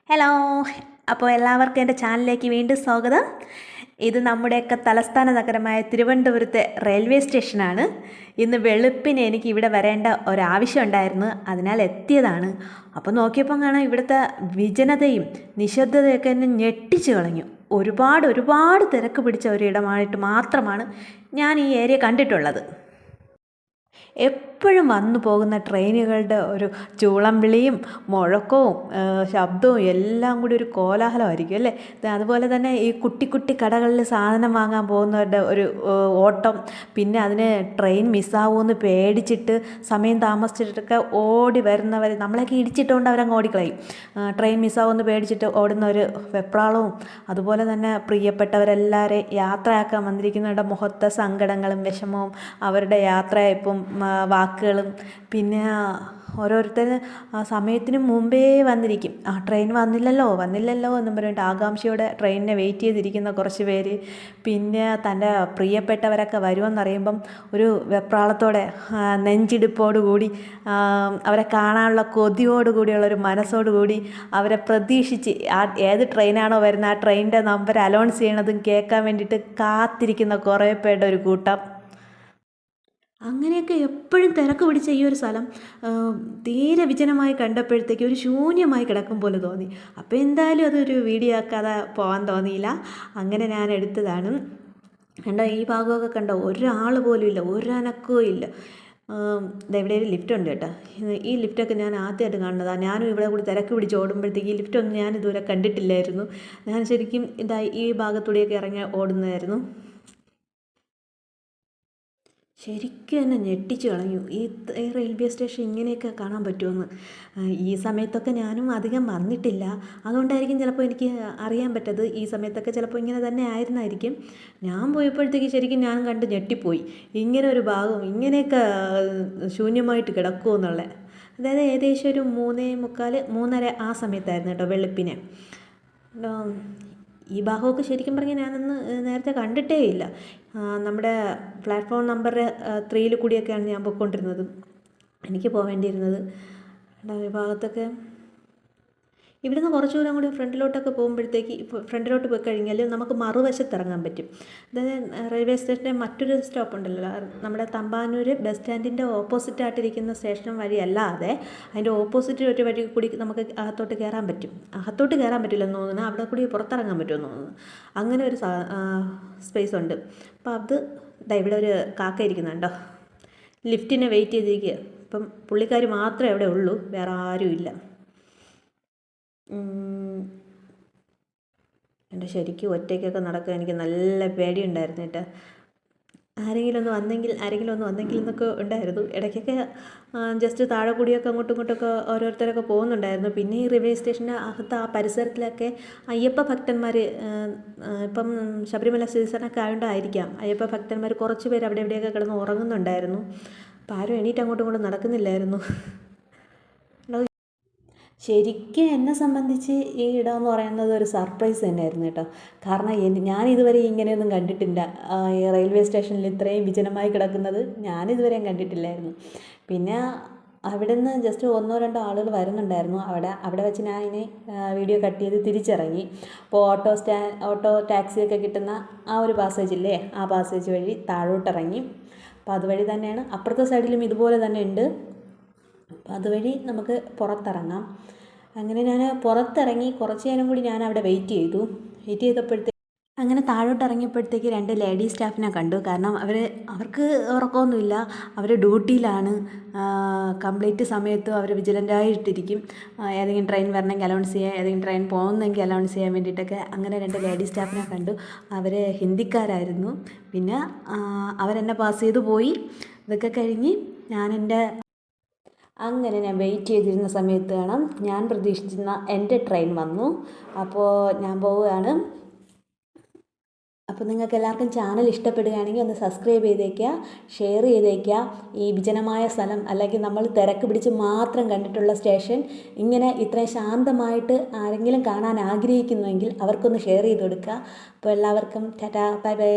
Hello. അപ്പോൾ എല്ലാവർക്കും എൻ്റെ ചാനലിലേക്ക് വീണ്ടും സ്വാഗതം. ഇത് നമ്മുടെയൊക്കെ തലസ്ഥാന നഗരമായ തിരുവനന്തപുരത്തെ റെയിൽവേ സ്റ്റേഷനാണ്. ഇന്ന് വെളുപ്പിന് എനിക്ക് ഇവിടെ വരേണ്ട ഒരാവശ്യം ഉണ്ടായിരുന്നു, അതിനാൽ എത്തിയതാണ്. അപ്പോൾ നോക്കിയപ്പോൾ കാണാം ഇവിടുത്തെ വിജനതയും നിശബ്ദതയൊക്കെ എന്നെ ഞെട്ടിച്ചു കളഞ്ഞു. ഒരുപാട് തിരക്ക് പിടിച്ച ഒരിടമായിട്ട് മാത്രമാണ് ഞാൻ ഈ ഏരിയ കണ്ടിട്ടുള്ളത്. എപ്പോഴും വന്നു പോകുന്ന ട്രെയിനുകളുടെ ഒരു ചൂളം വിളിയും മുഴക്കവും ശബ്ദവും എല്ലാം കൂടി ഒരു കോലാഹലമായിരിക്കും അല്ലേ. അതുപോലെ തന്നെ ഈ കുട്ടി കടകളിൽ സാധനം വാങ്ങാൻ പോകുന്നവരുടെ ഒരു ഓട്ടം, പിന്നെ അതിന് ട്രെയിൻ മിസ്സാവുമെന്ന് പേടിച്ചിട്ട് സമയം താമസിച്ചിട്ടൊക്കെ ഓടി വരുന്നവർ, നമ്മളെയൊക്കെ ഇടിച്ചിട്ടുകൊണ്ട് അവരങ്ങ് ഓടിക്കളയും. ട്രെയിൻ മിസ്സാവുമെന്ന് പേടിച്ചിട്ട് ഓടുന്ന ഒരു വെപ്രാളവും, അതുപോലെ തന്നെ പ്രിയപ്പെട്ടവരെല്ലാവരെയും യാത്രയാക്കാൻ വന്നിരിക്കുന്നവരുടെ മുഖത്തെ സങ്കടങ്ങളും വിഷമവും, അവരുടെ യാത്രയയപ്പും വാക്കുകളും, പിന്നെ ഓരോരുത്തർ സമയത്തിന് മുമ്പേ വന്നിരിക്കും. ട്രെയിൻ വന്നില്ലല്ലോ എന്നും പറഞ്ഞിട്ട് ആകാംക്ഷയോടെ ട്രെയിനിനെ വെയിറ്റ് ചെയ്തിരിക്കുന്ന കുറച്ച് പേര്, പിന്നെ തൻ്റെ പ്രിയപ്പെട്ടവരൊക്കെ വരുമെന്നറിയുമ്പം ഒരു വെപ്രാളത്തോടെ നെഞ്ചിടിപ്പോടുകൂടി അവരെ കാണാനുള്ള കൊതിയോടുകൂടിയുള്ളൊരു മനസ്സോടുകൂടി അവരെ പ്രതീക്ഷിച്ച് ഏത് ട്രെയിനാണോ വരുന്നത് ആ ട്രെയിനിൻ്റെ നമ്പർ അനൗൺസ് ചെയ്യണതും കേൾക്കാൻ വേണ്ടിയിട്ട് കാത്തിരിക്കുന്ന കുറേ പേരുടെ ഒരു കൂട്ടം. അങ്ങനെയൊക്കെ എപ്പോഴും തിരക്ക് പിടിച്ച ഈ ഒരു സ്ഥലം തീരെ വിജനമായി കണ്ടപ്പോഴത്തേക്ക് ഒരു ശൂന്യമായി കിടക്കും പോലെ തോന്നി. അപ്പോൾ എന്തായാലും അതൊരു വീഡിയോ ആക്കാതെ പോകാൻ തോന്നിയില്ല. അങ്ങനെ ഞാൻ എടുത്തതാണ്. കണ്ടോ, ഈ ഭാഗമൊക്കെ കണ്ടോ, ഒരാൾ പോലും ഇല്ല, ഒരനക്കവും ഇല്ല. ഇതെവിടെ ഒരു ലിഫ്റ്റ് ഉണ്ട് കേട്ടോ. ഈ ലിഫ്റ്റൊക്കെ ഞാൻ ആദ്യമായിട്ട് കാണുന്നതാണ്. ഞാനും ഇവിടെ കൂടി തിരക്ക് പിടിച്ച് ഓടുമ്പോഴത്തേക്ക് ഈ ലിഫ്റ്റൊന്നും ഞാൻ ഇതുവരെ കണ്ടിട്ടില്ലായിരുന്നു. ഞാൻ ശരിക്കും ഈ ഭാഗത്തൂടെയൊക്കെ ഇറങ്ങി ഓടുന്നതായിരുന്നു. ശരിക്കും എന്നെ ഞെട്ടിച്ചു കളഞ്ഞു. ഈ റെയിൽവേ സ്റ്റേഷൻ ഇങ്ങനെയൊക്കെ കാണാൻ പറ്റുമെന്ന്. ഈ സമയത്തൊക്കെ ഞാനും അധികം വന്നിട്ടില്ല, അതുകൊണ്ടായിരിക്കും ചിലപ്പോൾ എനിക്ക് അറിയാൻ പറ്റത്. ഈ സമയത്തൊക്കെ ചിലപ്പോൾ ഇങ്ങനെ തന്നെ ആയിരുന്നായിരിക്കും. ഞാൻ പോയപ്പോഴത്തേക്ക് ശരിക്കും ഞാൻ കണ്ട് ഞെട്ടിപ്പോയി. ഇങ്ങനെ ഒരു ഭാഗം ഇങ്ങനെയൊക്കെ ശൂന്യമായിട്ട് കിടക്കുമോ എന്നുള്ളത്. അതായത് ഏകദേശം ഒരു 3:45 3:30 ആ സമയത്തായിരുന്നു കേട്ടോ, വെളുപ്പിനെ. ഈ ഭാഗമൊക്കെ ശരിക്കും പറഞ്ഞാൽ ഞാനൊന്ന് നേരത്തെ കണ്ടിട്ടേ ഇല്ല. നമ്മുടെ പ്ലാറ്റ്ഫോം നമ്പർ 3 കൂടിയൊക്കെയാണ് ഞാൻ പോയിക്കൊണ്ടിരുന്നത്, എനിക്ക് പോവേണ്ടിയിരുന്നത്. ഈ ഭാഗത്തൊക്കെ ഇവിടുന്ന് കുറച്ച് ദൂരം കൂടി ഫ്രണ്ടിലോട്ടൊക്കെ പോകുമ്പോഴത്തേക്ക്, ഫ്രണ്ടിലോട്ട് പോയി കഴിഞ്ഞാൽ നമുക്ക് മറുവശത്ത് ഇറങ്ങാൻ പറ്റും. അതായത് റെയിൽവേ സ്റ്റേഷൻ്റെ മറ്റൊരു സ്റ്റോപ്പ് ഉണ്ടല്ലോ, നമ്മുടെ തമ്പാനൂർ ബസ് സ്റ്റാൻഡിൻ്റെ ഓപ്പോസിറ്റായിട്ടിരിക്കുന്ന സ്റ്റേഷൻ വഴി അല്ലാതെ അതിൻ്റെ ഓപ്പോസിറ്റ് ഒരു വഴി കൂടി നമുക്ക് അകത്തോട്ട് കയറാൻ പറ്റും. അകത്തോട്ട് കയറാൻ പറ്റില്ലെന്ന് തോന്നുന്നു, അവിടെ കൂടി പുറത്തിറങ്ങാൻ പറ്റുമെന്ന് തോന്നുന്നു. അങ്ങനെ ഒരു സ്പേസ് ഉണ്ട്. അപ്പോൾ അത് ഇവിടെ ഒരു കാക്ക ഇരിക്കുന്നുണ്ടോ, ലിഫ്റ്റിനെ വെയിറ്റ് ചെയ്തിരിക്കുക. ഇപ്പം പുള്ളിക്കാർ മാത്രമേ അവിടെ ഉള്ളൂ, വേറെ ആരും ഇല്ല. എൻ്റെ ശരിക്കും ഒറ്റയ്ക്കൊക്കെ നടക്കാൻ എനിക്ക് നല്ല പേടിയുണ്ടായിരുന്നു കേട്ടോ. ആരെങ്കിലും ഒന്ന് വന്നെങ്കിൽ എന്നൊക്കെ ഉണ്ടായിരുന്നു. ഇടയ്ക്കൊക്കെ ജസ്റ്റ് താഴെ കൂടിയൊക്കെ അങ്ങോട്ടും ഇങ്ങോട്ടൊക്കെ ഓരോരുത്തരൊക്കെ പോകുന്നുണ്ടായിരുന്നു. പിന്നെ ഈ റെയിൽവേ സ്റ്റേഷൻ്റെ അകത്ത് ആ പരിസരത്തിലൊക്കെ അയ്യപ്പ ഭക്തന്മാർ, ഇപ്പം ശബരിമല സീസണൊക്കെ ആയതുകൊണ്ടായിരിക്കാം, അയ്യപ്പ ഭക്തന്മാർ കുറച്ച് പേര് അവിടെ എവിടെയൊക്കെ കിടന്ന് ഉറങ്ങുന്നുണ്ടായിരുന്നു. അപ്പോൾ ആരും എണീറ്റ് അങ്ങോട്ടും ഇങ്ങോട്ടും നടക്കുന്നില്ലായിരുന്നു. ശരിക്കും എന്നെ സംബന്ധിച്ച് ഈ ഇടമെന്ന് പറയുന്നത് ഒരു സർപ്രൈസ് തന്നെയായിരുന്നു കേട്ടോ. കാരണം ഞാൻ ഇതുവരെ ഇങ്ങനെയൊന്നും കണ്ടിട്ടില്ല. ഈ റെയിൽവേ സ്റ്റേഷനിൽ ഇത്രയും വിജനമായി കിടക്കുന്നത് ഞാനിതുവരെയും കണ്ടിട്ടില്ലായിരുന്നു. പിന്നെ അവിടെ നിന്ന് ജസ്റ്റ് 1-2 ആളുകൾ വരുന്നുണ്ടായിരുന്നു. അവിടെ വെച്ച് ഞാൻ അതിനെ വീഡിയോ കട്ട് ചെയ്ത് തിരിച്ചിറങ്ങി. അപ്പോൾ ഓട്ടോ ടാക്സിയൊക്കെ കിട്ടുന്ന ആ ഒരു പാസേജ് ഇല്ലേ, ആ പാസേജ് വഴി താഴോട്ടിറങ്ങി. അപ്പോൾ അതുവഴി തന്നെയാണ്, അപ്പുറത്തെ സൈഡിലും ഇതുപോലെ തന്നെ ഉണ്ട്. അപ്പോൾ അതുവഴി നമുക്ക് പുറത്തിറങ്ങാം. അങ്ങനെ ഞാൻ പുറത്തിറങ്ങി കുറച്ച് നേരം കൂടി ഞാൻ അവിടെ വെയിറ്റ് ചെയ്തപ്പോഴത്തേക്ക് അങ്ങനെ താഴോട്ട് ഇറങ്ങിയപ്പോഴത്തേക്ക് 2 ലേഡി സ്റ്റാഫിനെ കണ്ടു. കാരണം അവർക്ക് ഉറക്കമൊന്നുമില്ല, അവർ ഡ്യൂട്ടിയിലാണ്. കംപ്ലീറ്റ് സമയത്തും അവർ വിജിലൻ്റായിട്ടിരിക്കും. ഏതെങ്കിലും ട്രെയിൻ വരണമെങ്കിൽ അനൗൺസ് ചെയ്യാൻ, ഏതെങ്കിലും ട്രെയിൻ പോകുന്നെങ്കിൽ അനൗൺസ് ചെയ്യാൻ വേണ്ടിയിട്ടൊക്കെ. അങ്ങനെ 2 ലേഡി സ്റ്റാഫിനെ കണ്ടു. അവർ ഹിന്ദിക്കാരായിരുന്നു. പിന്നെ അവരെന്നെ പാസ് ചെയ്ത് പോയി. ഇതൊക്കെ കഴിഞ്ഞ് അങ്ങനെ ഞാൻ വെയിറ്റ് ചെയ്തിരുന്ന സമയത്ത് കാണാം, ഞാൻ പ്രതീക്ഷിച്ചിരുന്ന എൻ്റെ ട്രെയിൻ വന്നു. അപ്പോൾ ഞാൻ പോവുകയാണ്. അപ്പോൾ നിങ്ങൾക്ക് എല്ലാവർക്കും ചാനൽ ഇഷ്ടപ്പെടുകയാണെങ്കിൽ ഒന്ന് സബ്സ്ക്രൈബ് ചെയ്തേക്കുക, ഷെയർ ചെയ്തേക്കുക. ഈ വിജനമായ സ്ഥലം, അല്ലെങ്കിൽ നമ്മൾ തിരക്ക് പിടിച്ച് മാത്രം കണ്ടിട്ടുള്ള സ്റ്റേഷൻ ഇങ്ങനെ ഇത്രയും ശാന്തമായിട്ട് ആരെങ്കിലും കാണാൻ ആഗ്രഹിക്കുന്നുവെങ്കിൽ അവർക്കൊന്ന് ഷെയർ ചെയ്ത് കൊടുക്കുക. അപ്പോൾ എല്ലാവർക്കും ടാറ്റാ, ബൈ ബൈ.